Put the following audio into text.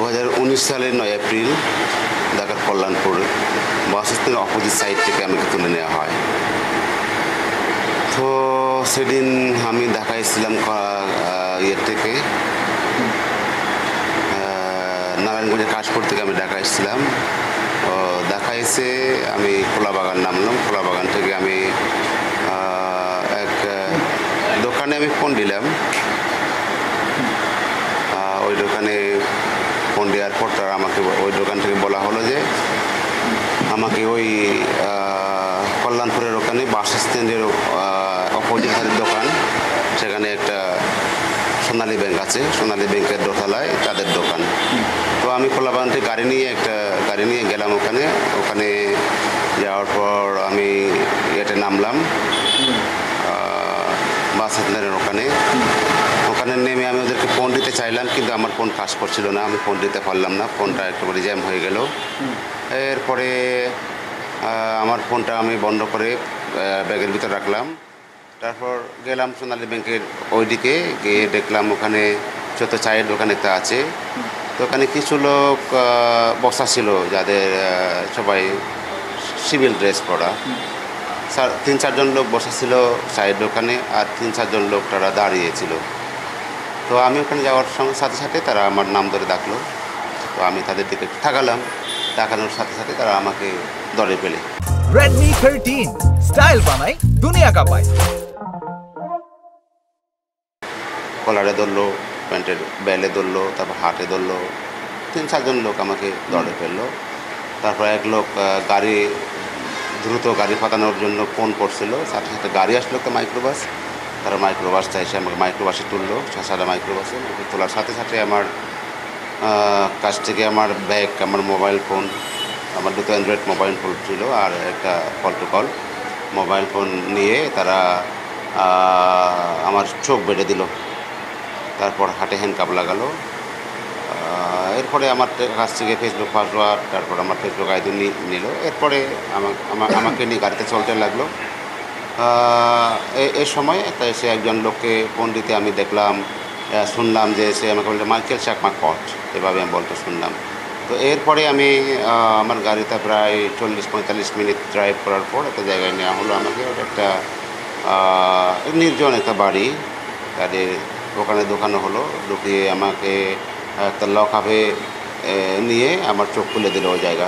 2019 সালের 9 এপ্রিল ঢাকার কল্যাণপুর বাস স্ট্যান্ডের অপোজিট সাইড থেকে আমাকে তুলে নেওয়া হয়। তো সেদিন আমি ঢাকায় ছিলাম ইয়ের থেকে নারায়ণগঞ্জের কাশপুর থেকে আমি ঢাকা এসেছিলাম। ঢাকা এসে আমি খোলাবাগান নামলাম। খোলাবাগান থেকে আমি এক দোকানে আমি ফোন দিলাম। ওই দোকানে ফোন দেওয়ার পর তারা আমাকে ওই দোকান থেকে বলা হলো যে আমাকে ওই কল্যাণপুরের ওখানে বাস স্ট্যান্ডের অপোজিট ধারের দোকান, সেখানে একটা সোনালী ব্যাংক আছে, সোনালী ব্যাংকের দোতলায় তাদের দোকান। তো আমি খোলাবাগান থেকে গাড়ি নিয়ে গেলাম ওখানে যাওয়ার পর আমি ইয়েতে নামলাম বাস স্ট্যান্ডের ওখানে নেমে আমি ওদেরকে ফোন দিতে চাইলাম, কিন্তু আমার ফোন কাজ করছিল না, আমি ফোন দিতে পারলাম না, ফোনটা একেবারে জ্যাম হয়ে গেল। এরপরে আমার ফোনটা আমি বন্ধ করে ব্যাগের ভিতর রাখলাম। তারপর গেলাম সোনালী ব্যাংকের ওইদিকে গিয়ে দেখলাম ওখানে ছোটো চায়ের দোকান একটা আছে। তো ওখানে কিছু লোক বসা ছিল, যাদের সবাই সিভিল ড্রেস পরা। 3-4 জন লোক বসা ছিল চায়ের দোকানে, আর 3-4 জন লোক তারা দাঁড়িয়েছিল। তো আমি ওখানে যাওয়ার সাথে সাথে তারা আমার নাম ধরে ডাকলো। তো আমি তাদের দিকে তাকানোর সাথে সাথে তারা আমাকে ধরে ফেলে। Redmi 13 স্টাইল বানাই দুনিয়া কাঁপায়। কলারে ধরলো, প্যান্টের বেলে ধরলো, তারপর হাতে ধরলো। 3-4 জন লোক আমাকে ধরে ফেললো। তারপর এক লোক দ্রুত গাড়ি পাঠানোর জন্য ফোন করছিল। সাথে সাথে গাড়ি আসলো একটা মাইক্রোবাস। তারা মাইক্রোবাসটা এসে আমাকে মাইক্রোবাসে তুললো, সাদা মাইক্রোবাসে। তোলার সাথে সাথে আমার কাছ থেকে আমার ব্যাগ, আমার মোবাইল ফোন, আমার 2টো অ্যান্ড্রয়েড মোবাইল ফোন ছিল, আর একটা call to call mobile phone নিয়ে তারা আমার চোখ বেঁধে দিল। তারপর হাতে হ্যান্ডকাপ লাগালো। এরপরে আমার কাছ থেকে ফেসবুক পাসওয়ার্ড, তারপর আমার ফেসবুক আইডি নিল। এরপরে আমাকে নিয়ে গাড়িতে চলতে লাগলো। এই সময় এসে একজন লোককে ফোন দিতে আমি শুনলাম যে সে আমাকে বলছে মাইকেল চাকমা কট, এভাবে আমি বলতে শুনলাম। তো এরপরে আমি আমার গাড়িতে প্রায় 40-45 মিনিট ড্রাইভ করার পর একটা জায়গায় নেওয়া হলো আমাকে। ওটা একটা নির্জন একটা বাড়ি, তাদের ওখানে দোকানও হলো। ঢুকিয়ে আমাকে একটা লকআপে নিয়ে আমার চোখ খুলে দিল ওই জায়গা।